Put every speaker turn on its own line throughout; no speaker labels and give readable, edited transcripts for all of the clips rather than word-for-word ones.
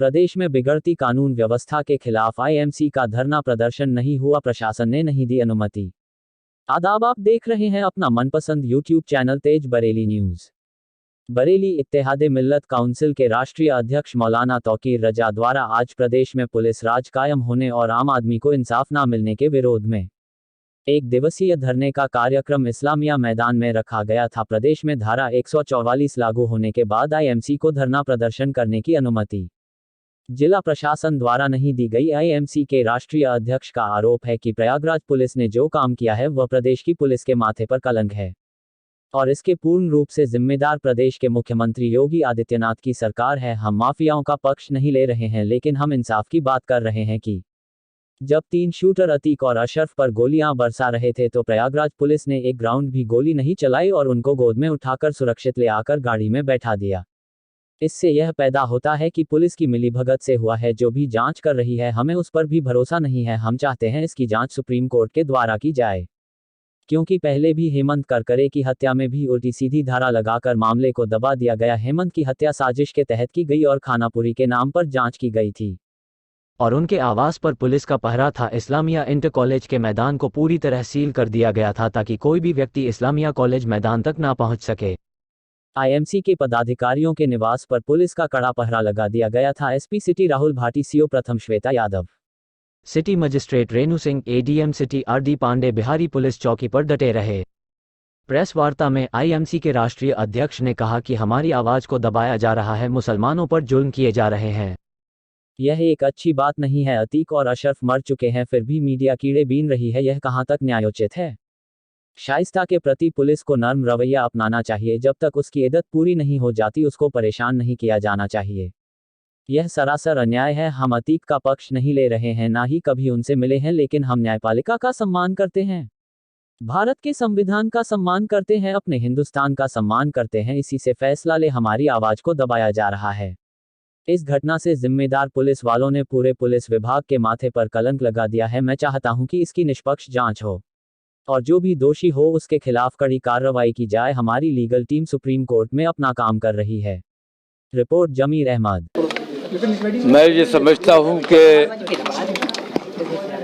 प्रदेश में बिगड़ती कानून व्यवस्था के खिलाफ आईएमसी का धरना प्रदर्शन नहीं हुआ, प्रशासन ने नहीं दी अनुमति। आदाब, आप देख रहे हैं अपना मनपसंद यूट्यूब चैनल तेज बरेली न्यूज। बरेली इत्तेहादे मिल्लत काउंसिल के राष्ट्रीय अध्यक्ष मौलाना तौकीर रजा द्वारा आज प्रदेश में पुलिस राज कायम होने और आम आदमी को इंसाफ न मिलने के विरोध में एक दिवसीय धरने का कार्यक्रम इस्लामिया मैदान में रखा गया था। प्रदेश में धारा 144 लागू होने के बाद आईएमसी को धरना प्रदर्शन करने की अनुमति जिला प्रशासन द्वारा नहीं दी गई। आईएमसी के राष्ट्रीय अध्यक्ष का आरोप है कि प्रयागराज पुलिस ने जो काम किया है वह प्रदेश की पुलिस के माथे पर कलंक है और इसके पूर्ण रूप से जिम्मेदार प्रदेश के मुख्यमंत्री योगी आदित्यनाथ की सरकार है। हम माफियाओं का पक्ष नहीं ले रहे हैं, लेकिन हम इंसाफ की बात कर रहे हैं कि जब 3 शूटर अतीक और अशरफ पर गोलियां बरसा रहे थे तो प्रयागराज पुलिस ने एक राउंड भी गोली नहीं चलाई और उनको गोद में उठाकर सुरक्षित ले आकर गाड़ी में बैठा दिया। इससे यह पैदा होता है कि पुलिस की मिलीभगत से हुआ है। जो भी जांच कर रही है हमें उस पर भी भरोसा नहीं है। हम चाहते हैं इसकी जांच सुप्रीम कोर्ट के द्वारा की जाए, क्योंकि पहले भी हेमंत करकरे की हत्या में भी उल्टी सीधी धारा लगाकर मामले को दबा दिया गया। हेमंत की हत्या साजिश के तहत की गई और खानापुरी के नाम पर जांच की गई थी और उनके आवास पर पुलिस का पहरा था। इस्लामिया इंटर कॉलेज के मैदान को पूरी तरह सील कर दिया गया था ताकि कोई भी व्यक्ति इस्लामिया कॉलेज मैदान तक ना पहुंच सके। आईएमसी के पदाधिकारियों के निवास पर पुलिस का कड़ा पहरा लगा दिया गया था। SP city Rahul Bhati, CO प्रथम Shweta Yadav, city magistrate Renu Singh, ADM city RD Pandey Bihari police चौकी पर डटे रहे। प्रेस वार्ता में आईएमसी के राष्ट्रीय अध्यक्ष ने कहा कि हमारी आवाज को दबाया जा रहा है, मुसलमानों पर जुल्म किए जा रहे हैं। यह एक अच्छी बात नहीं है। अतीक और अशरफ मर चुके हैं, फिर भी मीडिया कीड़े बीन रही है। यह कहां तक न्यायोचित है? शाइस्ता के प्रति पुलिस को नर्म रवैया अपनाना चाहिए। जब तक उसकी इद्दत पूरी नहीं हो जाती उसको परेशान नहीं किया जाना चाहिए। यह सरासर अन्याय है। हम अतीक का पक्ष नहीं ले रहे हैं, ना ही कभी उनसे मिले हैं, लेकिन हम न्यायपालिका का सम्मान करते हैं, भारत के संविधान का सम्मान करते हैं, अपने हिंदुस्तान का सम्मान करते हैं। इसी से फैसला ले हमारी आवाज को दबाया जा रहा है। इस घटना से जिम्मेदार पुलिस वालों ने पूरे पुलिस विभाग के माथे पर कलंक लगा दिया है। मैं चाहता हूं कि इसकी निष्पक्ष जांच हो और जो भी दोषी हो उसके खिलाफ कड़ी कार्रवाई की जाए। हमारी लीगल टीम सुप्रीम कोर्ट में अपना काम कर रही है। रिपोर्ट जमीर अहमद।
मैं ये समझता हूं कि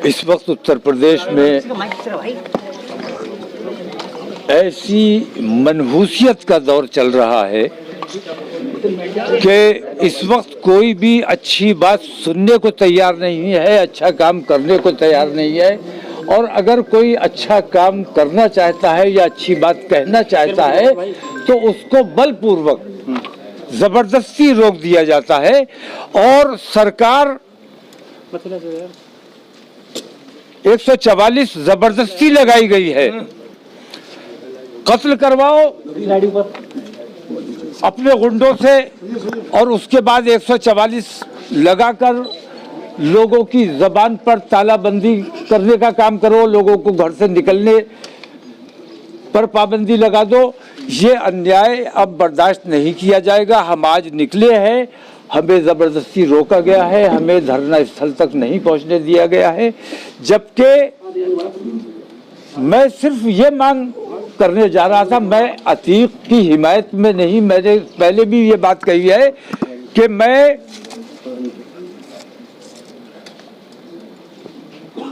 इस वक्त उत्तर प्रदेश में ऐसी मनहूसियत का दौर चल रहा है कि इस वक्त कोई भी अच्छी बात सुनने को तैयार नहीं है, अच्छा काम करने को तैयार नहीं है। और अगर कोई अच्छा काम करना चाहता है या अच्छी बात कहना चाहता है तो उसको बलपूर्वक जबरदस्ती रोक दिया जाता है और सरकार 144 जबरदस्ती लगाई गई है। कत्ल करवाओ अपने गुंडों से और उसके बाद 144 लगाकर लोगों की जबान पर तालाबंदी करने का काम करो, लोगों को घर से निकलने पर पाबंदी लगा दो। ये अन्याय अब बर्दाश्त नहीं किया जाएगा। हम आज निकले हैं, हमें जबरदस्ती रोका गया है, हमें धरना स्थल तक नहीं पहुंचने दिया गया है, जबकि मैं सिर्फ ये मांग करने जा रहा था। मैं अतीक की हिमायत में नहीं, मैंने पहले भी ये बात कही है कि मैं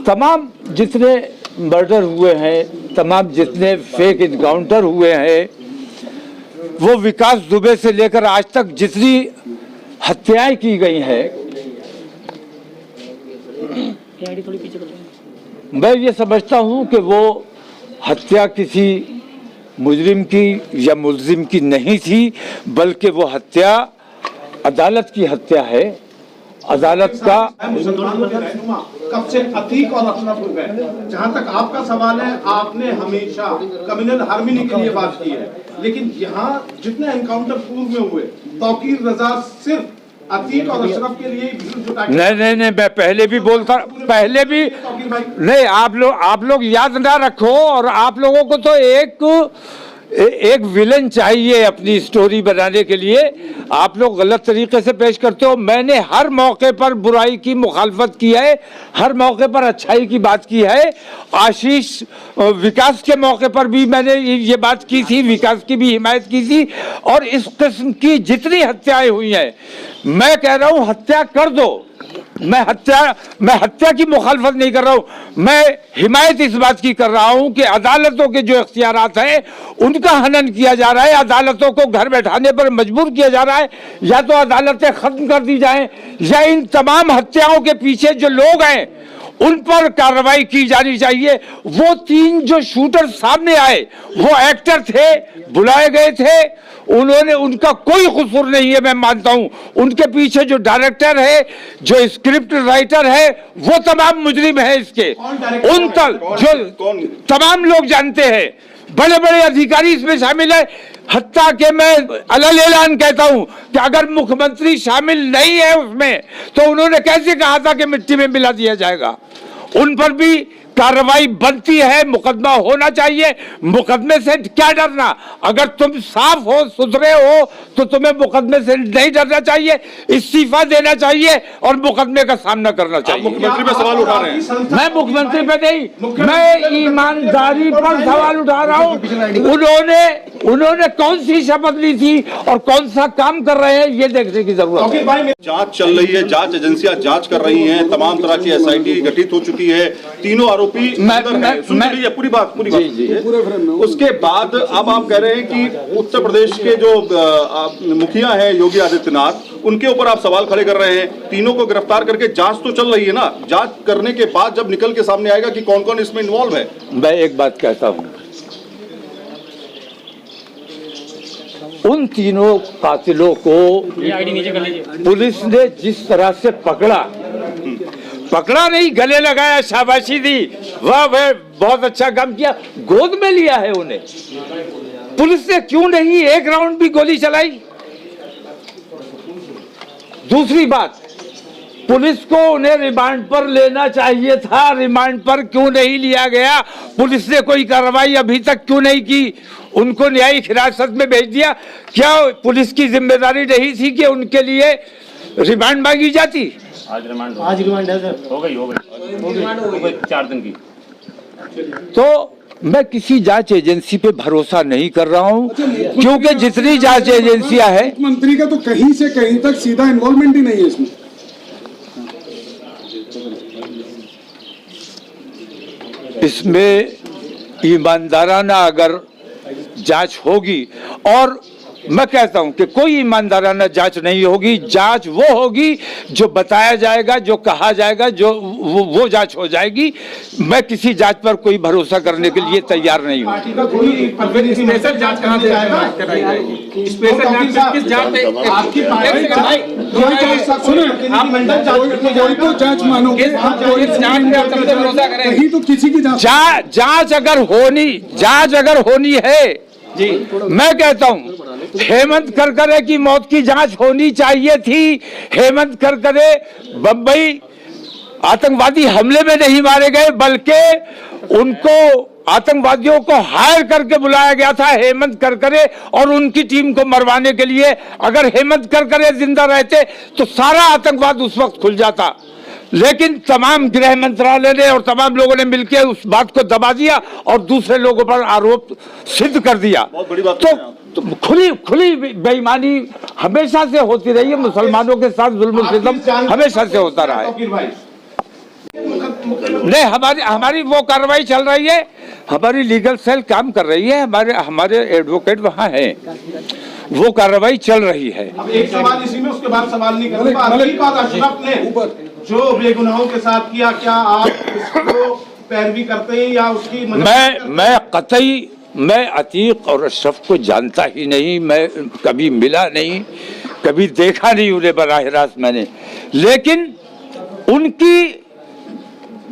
तमाम जितने मर्डर हुए हैं, तमाम जितने फेक इनकाउंटर हुए हैं, वो विकास दुबे से लेकर आज तक जितनी हत्याएं की गई हैं, मैं ये समझता हूं कि वो हत्या किसी मुजरिम की या मुल्जिम की नहीं थी, बल्कि वो हत्या अदालत की हत्या है। अदालत का
कब से अतीक और अशरफ हो गए। जहां तक आपका सवाल है, आपने हमेशा कम्युनल हार्मनी के लिए बात की है, लेकिन यहाँ जितने एनकाउंटर पूर्व में हुए, तौकीर रजा सिर्फ अतीक और अशरफ के लिए
नहीं, मैं पहले भी बोलता, पहले भी नहीं। आप लोग याद ना रखो और आप लोगों को तो एक विलन चाहिए अपनी स्टोरी बनाने के लिए। आप लोग गलत तरीके से पेश करते हो। मैंने हर मौके पर बुराई की मुखालफत की है, हर मौके पर अच्छाई की बात की है। आशीष विकास के मौके पर भी मैंने ये बात की थी, विकास की भी हिमायत की थी। और इस किस्म की जितनी हत्याएं हुई हैं, मैं कह रहा हूं हत्या कर दो। मैं हत्या की मुखालफत नहीं कर रहा हूं, मैं हिमायत इस बात की कर रहा हूं कि अदालतों के जो इख्तियारात हैं उनका हनन किया जा रहा है। अदालतों को घर बैठाने पर मजबूर किया जा रहा है। या तो अदालतें खत्म कर दी जाएं, या इन तमाम हत्याओं के पीछे जो लोग हैं उन पर कार्रवाई की जानी चाहिए। वो 3 जो शूटर सामने आए वो एक्टर थे, बुलाए गए थे, उन्होंने, उनका कोई कसूर नहीं है, मैं मानता हूं। उनके पीछे जो डायरेक्टर है, जो स्क्रिप्ट राइटर है, वो तमाम मुजरिम है इसके। उन तक जो तमाम लोग जानते हैं, बड़े बड़े अधिकारी इसमें शामिल है। हत्या के मैं अलग ऐलान कहता हूं कि अगर मुख्यमंत्री शामिल नहीं है उसमें तो उन्होंने कैसे कहा था कि मिट्टी में मिला दिया जाएगा। उन पर भी कार्रवाई बनती है, मुकदमा होना चाहिए। मुकदमे से क्या डरना? अगर तुम साफ हो, सुथरे हो, तो तुम्हें मुकदमे से नहीं डरना चाहिए, इस्तीफा देना चाहिए और मुकदमे का सामना करना चाहिए।
मुख्यमंत्री पे सवाल उठा रहे हैं।
मैं मुख्यमंत्री पे नहीं, मैं ईमानदारी पर सवाल उठा रहा हूं। उन्होंने कौन सी शपथ ली थी और कौन सा काम कर रहे हैं, ये देखने की जरूरत है।
जांच चल रही है, जांच एजेंसियां जांच कर रही हैं, तमाम तरह की SIT गठित हो चुकी है, तीनों आरोपी पूरी बात उसके बाद अब आप कह रहे हैं कि उत्तर प्रदेश के जो मुखिया हैं योगी आदित्यनाथ, उनके ऊपर आप सवाल खड़े कर रहे हैं। तीनों को गिरफ्तार करके जांच तो चल रही है ना, जांच करने के बाद जब निकल के सामने आएगा कि कौन कौन इसमें इन्वॉल्व है।
मैं एक बात कहता हूं, उन तीनों कातिलों को पुलिस ने जिस तरह से पकड़ा नहीं, गले लगाया, शाबाशी दी, वाह वाह बहुत अच्छा काम किया, गोद में लिया है उन्हें। पुलिस ने क्यों नहीं एक राउंड भी गोली चलाई? दूसरी बात, पुलिस को उन्हें रिमांड पर लेना चाहिए था, रिमांड पर क्यों नहीं लिया गया? पुलिस ने कोई कार्रवाई अभी तक क्यों नहीं की? उनको न्यायिक हिरासत में भेज दिया। क्या पुलिस की जिम्मेदारी नहीं थी कि उनके लिए रिमांड मांगी जाती?
आज रिमांड है सर, हो गई 4 दिन की।
तो मैं किसी जांच एजेंसी पे भरोसा नहीं कर रहा हूं, क्योंकि जितनी जांच एजेंसियां हैं,
मुख्यमंत्री का तो कहीं से कहीं तक सीधा इन्वॉल्वमेंट ही नहीं है इसमें।
इसमें ईमानदाराना अगर जांच होगी, और मैं कहता हूं कि कोई ईमानदाराना जांच नहीं होगी। जांच वो होगी जो बताया जाएगा, जो कहा जाएगा, जो वो जांच हो जाएगी। मैं किसी जांच पर कोई भरोसा करने के लिए तैयार नहीं हूं।
स्पेशल जांच कहां से कराई? स्पेशल जांच किस जांच पे? आपकी
कोई तो जांच मानोगे, कहीं तो किसी की
जांच अगर होनी है जी, मैं कहता हूं हेमंत करकरे की मौत की जांच होनी चाहिए थी। हेमंत करकरे बंबई आतंकवादी हमले में नहीं मारे गए, बल्कि उनको आतंकवादियों को हायर करके बुलाया गया था, हेमंत करकरे और उनकी टीम को मरवाने के लिए। अगर हेमंत करकरे जिंदा रहते तो सारा आतंकवाद उस वक्त खुल जाता, लेकिन तमाम गृह मंत्रालय ने और तमाम लोगों ने मिलकर उस बात को दबा दिया और दूसरे लोगों पर आरोप सिद्ध कर दिया।
बहुत बड़ी बात
तो खुली बेईमानी हमेशा से होती रही है। मुसलमानों के साथ जुल्म सितम हमेशा से होता रहा है। नहीं, हमारी वो कार्रवाई चल रही है, हमारी लीगल सेल काम कर रही है, हमारे एडवोकेट वहाँ हैं, वो कार्रवाई चल रही है।
अब एक सवाल इसी में, उसके बाद सवाल नहीं करूंगा। अशरफ ने जो बेगुनाहों के साथ किया, क्या आप इसको पैरवी करते हैं या उसकी?
मैं अतीक और अशरफ को जानता ही नहीं, मैं कभी मिला नहीं, कभी देखा नहीं उन्हें बराह रास्त मैंने, लेकिन उनकी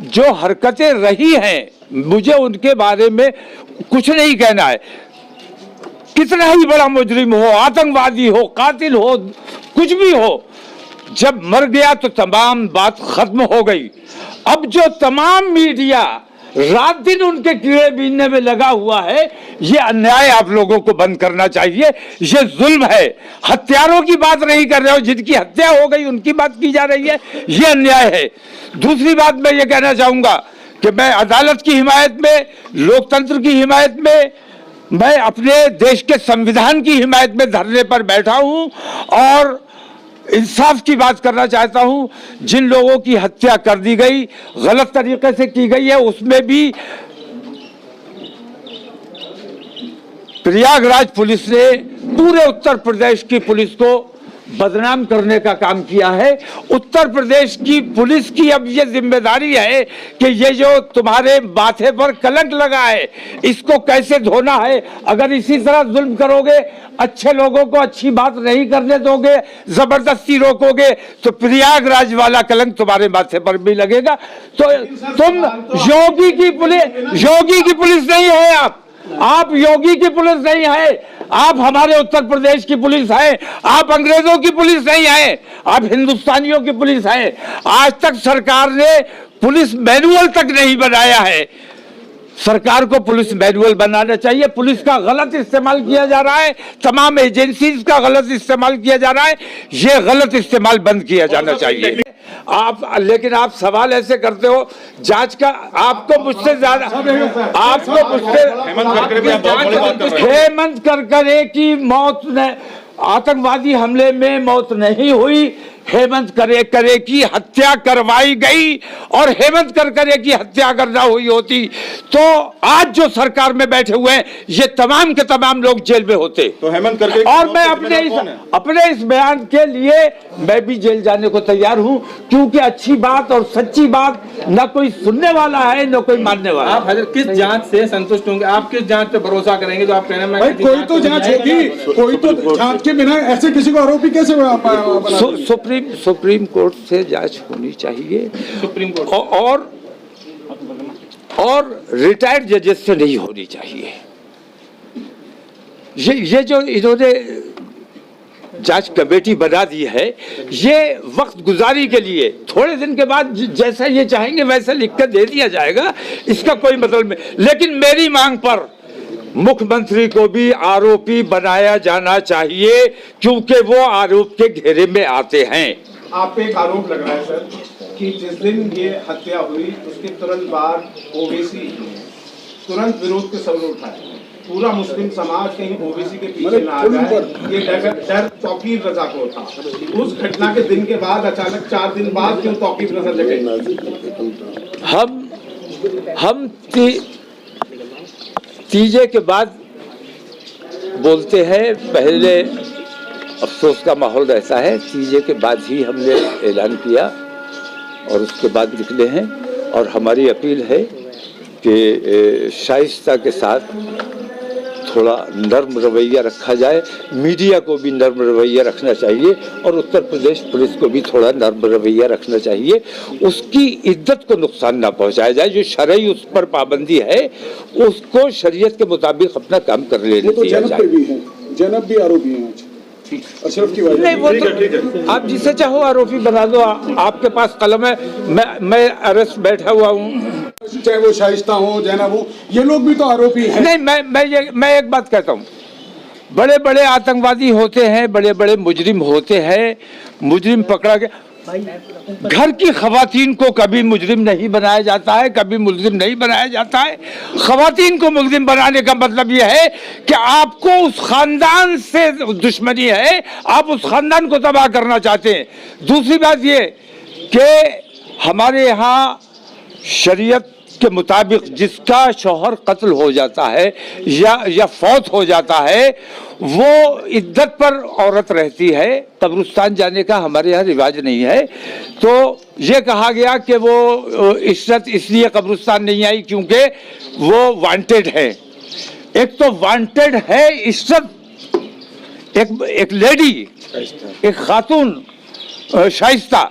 जो हरकतें रही हैं, मुझे उनके बारे में कुछ नहीं कहना है। कितना ही बड़ा मुजरिम हो, आतंकवादी हो, कातिल हो, कुछ भी हो, जब मर गया तो तमाम बात खत्म हो गई। अब जो तमाम मीडिया रात दिन उनके कीड़े बीनने में लगा हुआ है। ये अन्याय आप लोगों को बंद करना चाहिए, ये जुल्म है। हत्यारों की बात नहीं कर रहे हो, जिनकी हत्या हो गई उनकी बात की जा रही है, ये अन्याय है। दूसरी बात मैं ये कहना चाहूंगा कि मैं अदालत की हिमायत में, लोकतंत्र की हिमायत में, मैं अपने देश के संविधान की हिमायत में धरने पर बैठा हूं और इंसाफ की बात करना चाहता हूं। जिन लोगों की हत्या कर दी गई, गलत तरीके से की गई है, उसमें भी प्रयागराज पुलिस ने पूरे उत्तर प्रदेश की पुलिस को बदनाम करने का काम किया है। उत्तर प्रदेश की पुलिस की अब ये जिम्मेदारी है कि ये जो तुम्हारे माथे पर कलंक लगा है, इसको कैसे धोना है। अगर इसी तरह जुल्म करोगे, अच्छे लोगों को अच्छी बात नहीं करने दोगे, जबरदस्ती रोकोगे, तो प्रयागराज वाला कलंक तुम्हारे माथे पर भी लगेगा। तो तुम योगी की पुलिस नहीं है, आप योगी की पुलिस नहीं है, आप हमारे उत्तर प्रदेश की पुलिस है, आप अंग्रेजों की पुलिस नहीं है, आप हिंदुस्तानियों की पुलिस है। आज तक सरकार ने पुलिस मैनुअल तक नहीं बनाया है। सरकार को पुलिस मैनुअल बनाना चाहिए। पुलिस का गलत इस्तेमाल किया जा रहा है, तमाम एजेंसीज का गलत इस्तेमाल किया जा रहा है, ये गलत इस्तेमाल बंद किया जाना चाहिए। लेकिन आप सवाल ऐसे करते हो जांच का, आपको मुझसे ज्यादा, आपको मुझसे हेमंत करकरे की मौत ने, आतंकवादी हमले में मौत नहीं हुई, हेमंत करकरे की हत्या करवाई गई। और हेमंत करकरे की हत्या अगर ना हुई होती तो आज जो सरकार में बैठे हुए हैं ये तमाम के तमाम लोग जेल में होते।
तो हेमंत करकरे
और मैं अपने इस बयान के लिए मैं भी जेल जाने को तैयार हूं, क्योंकि अच्छी बात और सच्ची बात न कोई सुनने वाला है न कोई मानने वाला।
आप हजरत किस जांच से संतुष्ट होंगे? आप किस जांच पे भरोसा करेंगे? जो आप कहने में
कोई तो जांच होगी, कोई तो जांच के बिना ऐसे किसी को आरोपी कैसे
सुप्रीम कोर्ट से जांच होनी चाहिए,
सुप्रीम कोर्ट
और रिटायर्ड जजेस से नहीं होनी चाहिए। ये जो इन्होंने जांच कमेटी बना दी है, ये वक्त गुजारी के लिए, थोड़े दिन के बाद जैसा ये चाहेंगे वैसा लिख कर दे दिया जाएगा, इसका कोई मतलब नहीं। लेकिन मेरी मांग पर मुख्यमंत्री को भी आरोपी बनाया जाना चाहिए, क्योंकि वो आरोप के घेरे में आते हैं।
आप पे एक आरोप लग रहा है सर कि जिस दिन ये हत्या हुई उसके तुरंत बाद ओबीसी तुरंत विरोध के सवाल उठाए, पूरा मुस्लिम समाज कहीं ओबीसी के पीछे ना आ जाए, ये डर तौकीर रजा को था। उस घटना के दिन के बाद अचानक 4 दिन बाद क्यों तौकीर रजा जगह?
हम तीजे के बाद बोलते हैं, पहले अफसोस का माहौल रहता है, तीजे के बाद ही हमने ऐलान किया और उसके बाद निकले हैं। और हमारी अपील है कि शाइस्ता के साथ थोड़ा नर्म रवैया रखा जाए, मीडिया को भी नर्म रवैया रखना चाहिए और उत्तर प्रदेश पुलिस को भी थोड़ा नर्म रवैया रखना चाहिए। उसकी इज्जत को नुकसान ना पहुंचाया जाए। जो शरई उस पर पाबंदी है उसको शरीयत के मुताबिक अपना काम कर लेना चाहिए।
जैनब भी आरोपी हैं अशरफ की वजह
नहीं, वो तो आप जिसे चाहो आरोपी बना दो, आपके पास कलम है। मैं अरेस्ट बैठा हुआ हूँ,
चाहे वो शाइस्ता हो, जैनब हो, ये लोग भी तो आरोपी हैं।
नहीं, मैं एक बात कहता हूँ, बड़े बड़े आतंकवादी होते हैं, बड़े बड़े मुजरिम होते हैं, मुजरिम पकड़ा गया, घर की खवातीन को कभी मुजरिम नहीं बनाया जाता है, कभी मुलजिम नहीं बनाया जाता है। खवातीन को मुलजिम बनाने का मतलब यह है कि आपको उस खानदान से दुश्मनी है, आप उस खानदान को तबाह करना चाहते हैं। दूसरी बात ये कि हमारे यहाँ शरीयत के मुताबिक जिसका शौहर कत्ल हो जाता है या फौत हो जाता है, वो इद्दत पर औरत रहती है, कब्रिस्तान जाने का हमारे यहाँ रिवाज नहीं है। तो ये कहा गया कि वो इश्रत इसलिए कब्रिस्तान नहीं आई क्योंकि वो वांटेड है। एक तो वांटेड है इश्रत, एक लेडी, एक खातून शाइस्ता,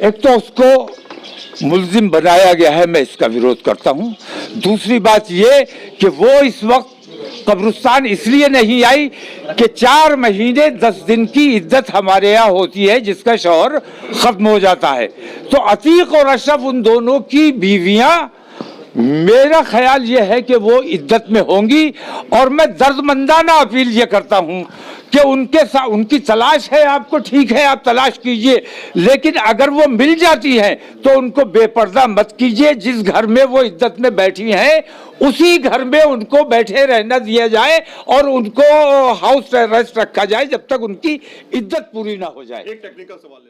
एक तो उसको मुल्जिम बनाया गया है, मैं इसका विरोध करता हूं। दूसरी बात ये कि वो इस वक्त कब्रिस्तान इसलिए नहीं आई कि 4 महीने 10 दिन की इद्दत हमारे यहाँ होती है जिसका शौहर खत्म हो जाता है। तो अतीक और अशरफ उन दोनों की बीवियां, मेरा ख्याल यह है कि वो इद्दत में होंगी। और मैं दर्दमंदाना अपील ये करता हूं कि उनके साथ उनकी तलाश है, आपको ठीक है, आप तलाश कीजिए, लेकिन अगर वो मिल जाती हैं तो उनको बेपर्दा मत कीजिए। जिस घर में वो इद्दत में बैठी हैं उसी घर में उनको बैठे रहना दिया जाए और उनको हाउस अरेस्ट रखा जाए जब तक उनकी इद्दत पूरी ना हो जाए।
एक टेक्निकल सवाल